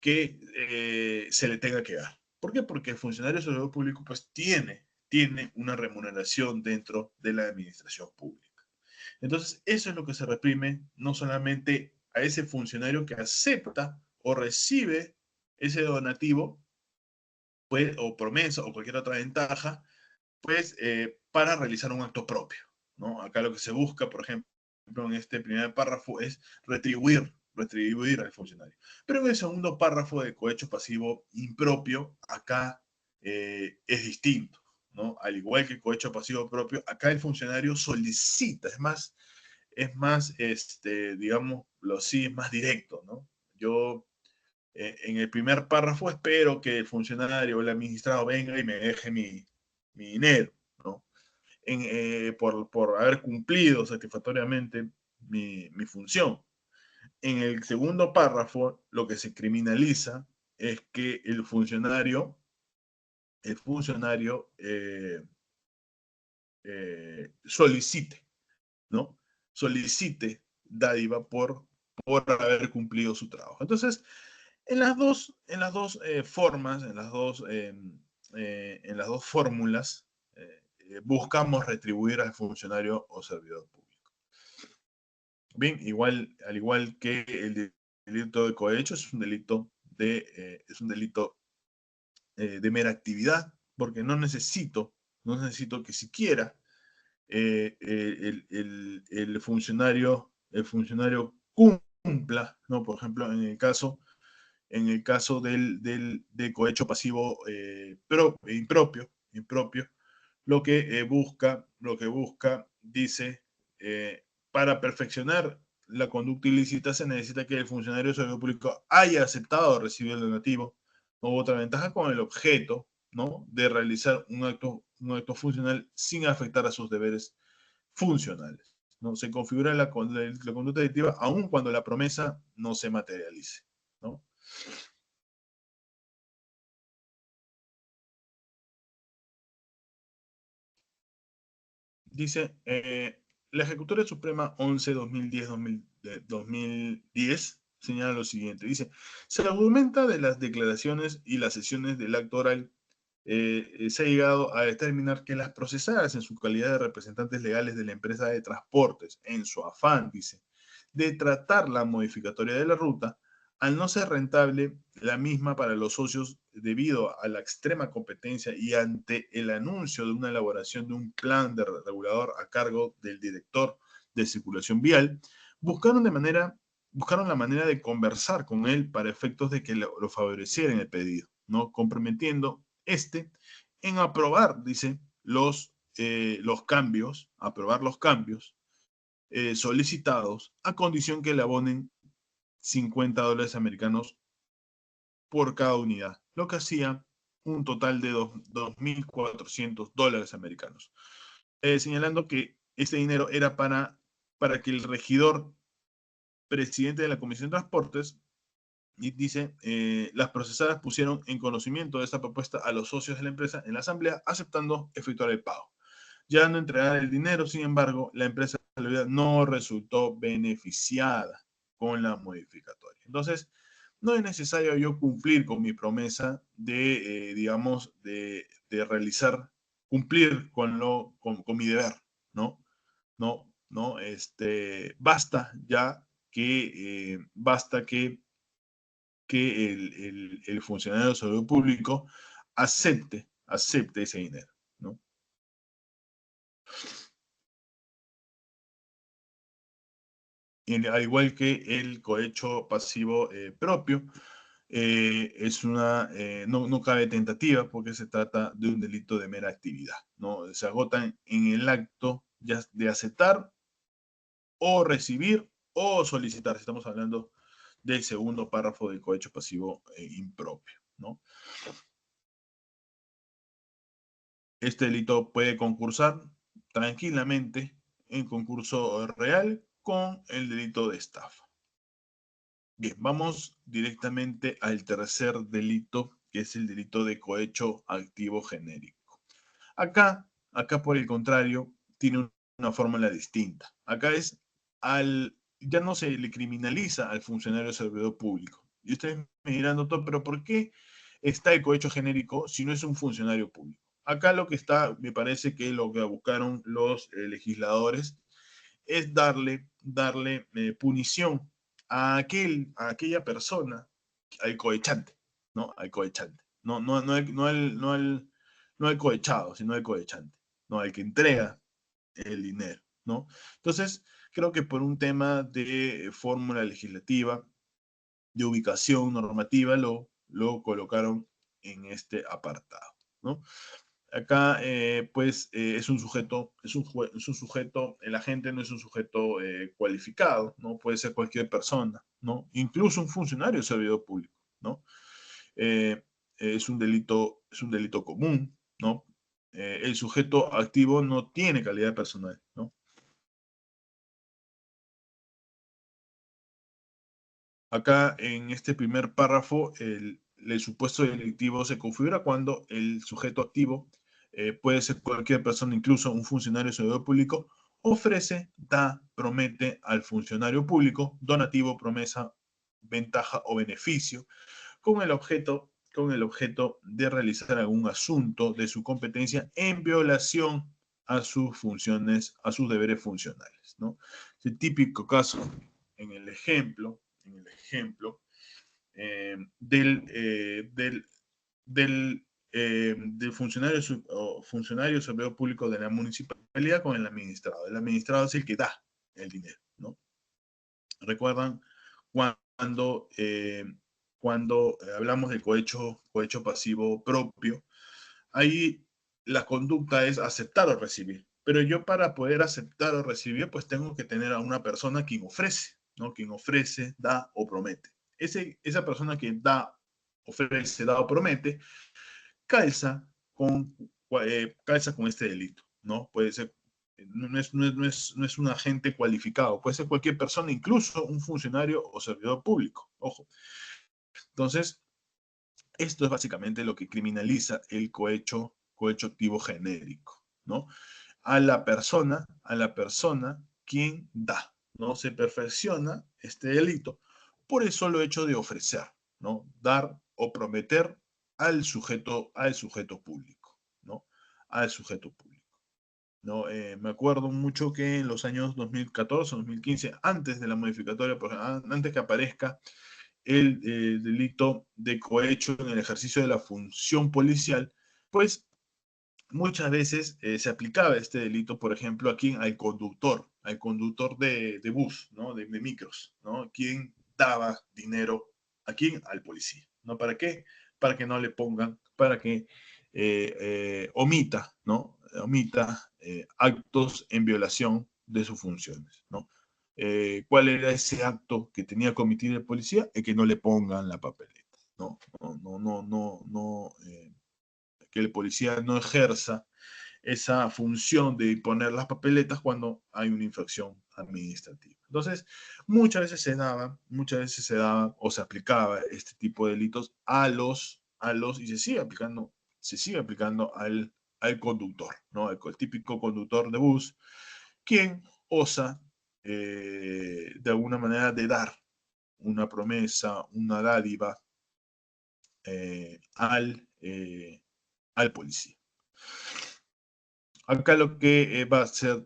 que se le tenga que dar. ¿Por qué? Porque el funcionario y servidor público, pues, tiene una remuneración dentro de la administración pública. Entonces, eso es lo que se reprime, no solamente a ese funcionario que acepta o recibe ese donativo, pues, o promesa o cualquier otra ventaja, pues, para realizar un acto propio, ¿no? Acá lo que se busca, por ejemplo, en este primer párrafo es retribuir al funcionario. Pero en el segundo párrafo de cohecho pasivo impropio, acá es distinto, ¿no? Al igual que cohecho pasivo propio, acá el funcionario solicita, digamos, sí, es más directo, ¿no? Yo en el primer párrafo espero que el funcionario o el administrado venga y me deje mi dinero, ¿no? Por haber cumplido satisfactoriamente mi función. En el segundo párrafo, lo que se criminaliza es que el funcionario solicite, ¿no? Solicite dádiva por haber cumplido su trabajo. Entonces, en las dos formas, en las dos fórmulas, buscamos retribuir al funcionario o servidor público. Bien, al igual que el delito de cohecho, es un delito de mera actividad, porque no necesito que siquiera el funcionario cumpla, ¿no? Por ejemplo, en el caso de cohecho pasivo impropio, lo que busca, dice, para perfeccionar la conducta ilícita se necesita que el funcionario de servicio público haya aceptado recibir el donativo o otra ventaja con el objeto, ¿no? De realizar un acto funcional sin afectar a sus deberes funcionales, ¿no? Se configura la conducta delictiva aun cuando la promesa no se materialice, ¿no? Dice, la Ejecutoria Suprema 11-2010 señala lo siguiente. Dice, se argumenta de las declaraciones y las sesiones del acto oral, se ha llegado a determinar que las procesadas en su calidad de representantes legales de la empresa de transportes, en su afán, dice, de tratar la modificatoria de la ruta, al no ser rentable la misma para los socios debido a la extrema competencia y ante el anuncio de una elaboración de un plan de regulador a cargo del director de circulación vial, buscaron, buscaron la manera de conversar con él para efectos de que lo favoreciera en el pedido, ¿no? Comprometiendo en aprobar, dice, aprobar los cambios solicitados a condición que le abonen $50 por cada unidad, lo que hacía un total de $2.400, señalando que este dinero era para que el regidor presidente de la Comisión de Transportes, y dice, las procesadas pusieron en conocimiento de esta propuesta a los socios de la empresa en la asamblea, aceptando efectuar el pago. Ya no entregar el dinero, sin embargo, la empresa no resultó beneficiada con la modificatoria. Entonces, no es necesario yo cumplir con mi promesa digamos, de realizar, cumplir con mi deber, ¿no? No, basta que el funcionario de salud público acepte ese dinero, ¿no? Al igual que el cohecho pasivo propio, no cabe tentativa porque se trata de un delito de mera actividad, ¿no? Se agotan en el acto ya de aceptar o recibir o solicitar. Estamos hablando del segundo párrafo del cohecho pasivo impropio, ¿no? Este delito puede concursar tranquilamente en concurso real con el delito de estafa. Bien, vamos directamente al tercer delito, que es el delito de cohecho activo genérico. Acá por el contrario, tiene una fórmula distinta. Acá ya no se le criminaliza al funcionario servidor público. Y ustedes me dirán, doctor, pero ¿por qué está el cohecho genérico si no es un funcionario público? Acá lo que está, me parece que lo que buscaron los legisladores es darle punición a aquella persona, al cohechante, ¿no? Al cohechante. No al cohechado, sino al cohechante, ¿no? Al que entrega el dinero, ¿no? Entonces, creo que por un tema de fórmula legislativa, de ubicación normativa, lo colocaron en este apartado, ¿no? Acá, pues, es un sujeto, es un sujeto, el agente no es un sujeto cualificado, ¿no? Puede ser cualquier persona, ¿no? Incluso un funcionario de servidor público, ¿no? Eh, es un delito común, ¿no? El sujeto activo no tiene calidad personal, ¿no? Acá en este primer párrafo, el supuesto delictivo se configura cuando el sujeto activo puede ser cualquier persona, incluso un funcionario o servidor público, ofrece, da, promete al funcionario público donativo, promesa, ventaja o beneficio con el objeto de realizar algún asunto de su competencia en violación a sus funciones, a sus deberes funcionales, ¿no? El típico caso en el ejemplo del funcionario, o funcionario servidor público de la municipalidad con el administrado. El administrado es el que da el dinero, ¿no? ¿Recuerdan cuando hablamos de cohecho pasivo propio? Ahí la conducta es aceptar o recibir. Pero yo para poder aceptar o recibir, pues tengo que tener a una persona quien ofrece, ¿no? Quien ofrece, da o promete. Esa persona que da, ofrece, da o promete, calza calza con este delito, ¿no? Puede ser, no es un agente cualificado, puede ser cualquier persona, incluso un funcionario o servidor público, ojo. Entonces, esto es básicamente lo que criminaliza el cohecho activo genérico, ¿no? A la persona quien da, ¿no? Se perfecciona este delito por el solo hecho de ofrecer, ¿no? Dar o prometer al sujeto público, ¿no? Al sujeto público. ¿No? Me acuerdo mucho que en los años 2014, 2015, antes de la modificatoria, antes que aparezca el delito de cohecho en el ejercicio de la función policial, pues muchas veces se aplicaba este delito, por ejemplo, aquí al conductor de bus, ¿no? De micros, ¿no? Quien daba dinero a quién, al policía, ¿no? ¿Para qué? Para que no le pongan, para que omita, ¿no? Omita actos en violación de sus funciones, ¿no? ¿Cuál era ese acto que tenía que omitir el policía? Es que no le pongan la papeleta, ¿no? Que el policía no ejerza esa función de poner las papeletas cuando hay una infracción administrativa. Entonces, muchas veces se daba o se aplicaba este tipo de delitos y se sigue aplicando al conductor, ¿no? El típico conductor de bus, quien osa de alguna manera de dar una promesa, una dádiva al policía. Acá lo que va a ser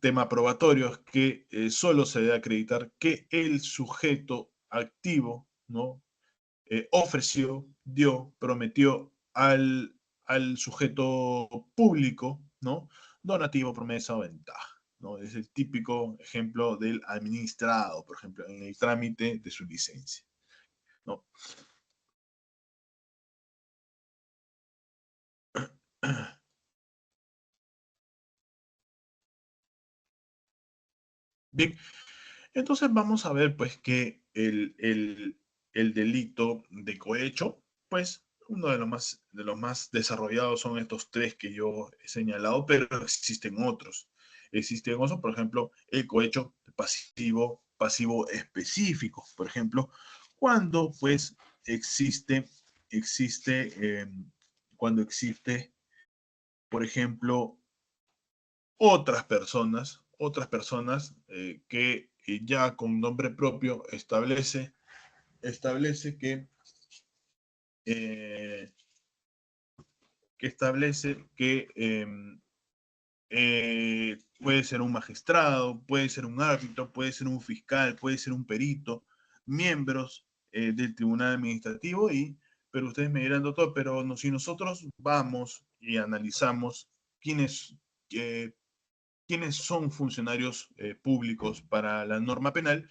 tema probatorio es que solo se debe acreditar que el sujeto activo, ¿no? Ofreció, dio, prometió al sujeto público, ¿no? Donativo, promesa o ventaja, ¿no? Es el típico ejemplo del administrado, por ejemplo, en el trámite de su licencia, ¿no? Bien, entonces vamos a ver pues que el delito de cohecho, pues uno de los más desarrollados son estos tres que yo he señalado, pero existen otros. Existen otros, por ejemplo, el cohecho pasivo específico, por ejemplo, cuando pues existe, existe, eh, cuando existe, por ejemplo, otras personas que ya con nombre propio establece eh, que puede ser un magistrado, puede ser un árbitro, puede ser un fiscal, puede ser un perito, miembros del tribunal administrativo, pero ustedes me dirán, doctor, pero no, si nosotros vamos y analizamos quiénes, eh, quiénes son funcionarios públicos para la norma penal,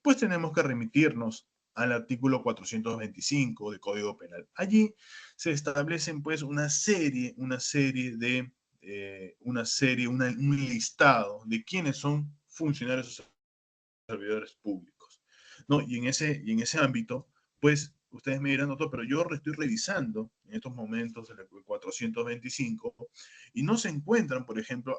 pues tenemos que remitirnos al artículo 425 del Código Penal. Allí se establecen pues un listado de quiénes son funcionarios o servidores públicos, ¿no? Y en ese ámbito, pues, ustedes me dirán, doctor, pero yo estoy revisando en estos momentos el 425 y no se encuentran, por ejemplo,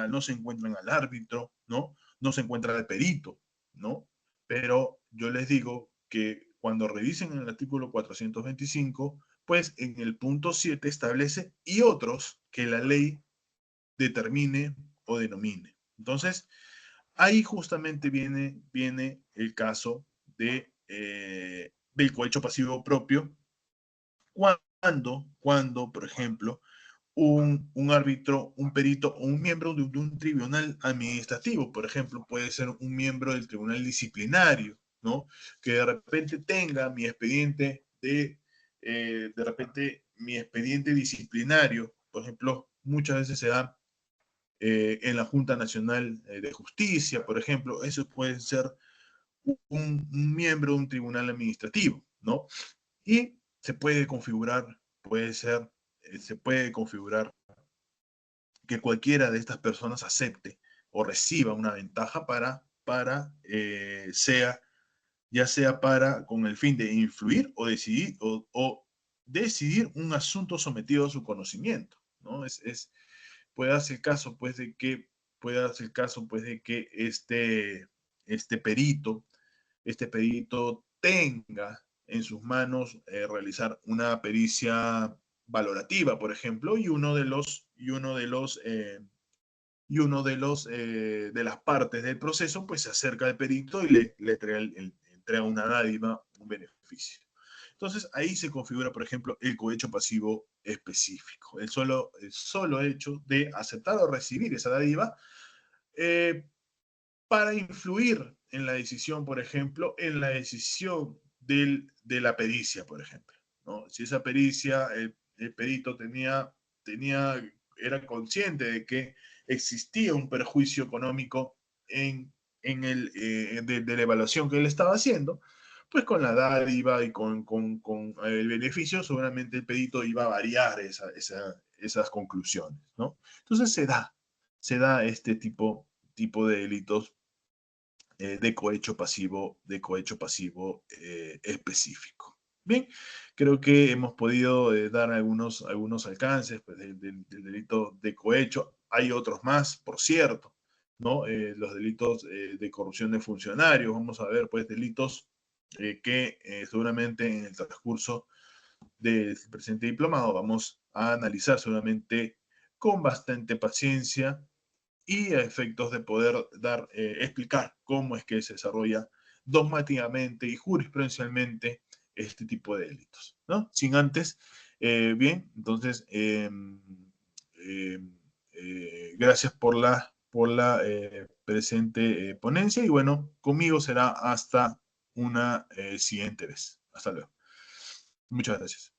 no se encuentran al árbitro, ¿no? No se encuentra al perito, ¿no? Pero yo les digo que cuando revisen el artículo 425, pues en el punto 7 establece y otros que la ley determine o denomine. Entonces, ahí justamente viene el caso del cohecho pasivo propio, cuando, por ejemplo, un árbitro, un perito o un miembro de un tribunal administrativo, por ejemplo, puede ser un miembro del tribunal disciplinario, ¿no? Que de repente tenga de repente mi expediente disciplinario, por ejemplo, muchas veces se da en la Junta Nacional de Justicia, por ejemplo, eso puede ser un miembro de un tribunal administrativo, ¿no? Y se puede configurar que cualquiera de estas personas acepte o reciba una ventaja ya sea con el fin de influir o decidir un asunto sometido a su conocimiento, ¿no? Puede darse el caso, pues, de que este perito tenga en sus manos realizar una pericia valorativa, por ejemplo, de las partes del proceso, pues se acerca al perito y le entrega una dádiva, un beneficio. Entonces, ahí se configura, por ejemplo, el cohecho pasivo específico. El solo hecho de aceptar o recibir esa dádiva eh, para influir en la decisión, por ejemplo, en la decisión de la pericia, por ejemplo, ¿no? Si esa pericia, el perito era consciente de que existía un perjuicio económico de la evaluación que él estaba haciendo, pues con la dádiva y con el beneficio, seguramente el perito iba a variar esas conclusiones, ¿no? Entonces se da este tipo de delitos de cohecho pasivo específico. Bien, creo que hemos podido dar algunos alcances pues, del delito de cohecho. Hay otros más, por cierto, ¿no? Los delitos de corrupción de funcionarios. Vamos a ver, pues, delitos que seguramente en el transcurso del presente diplomado vamos a analizar seguramente con bastante paciencia y a efectos de poder explicar cómo es que se desarrolla dogmáticamente y jurisprudencialmente este tipo de delitos, ¿no? Sin antes, bien, entonces, gracias por la presente ponencia y bueno, conmigo será hasta una siguiente vez. Hasta luego. Muchas gracias.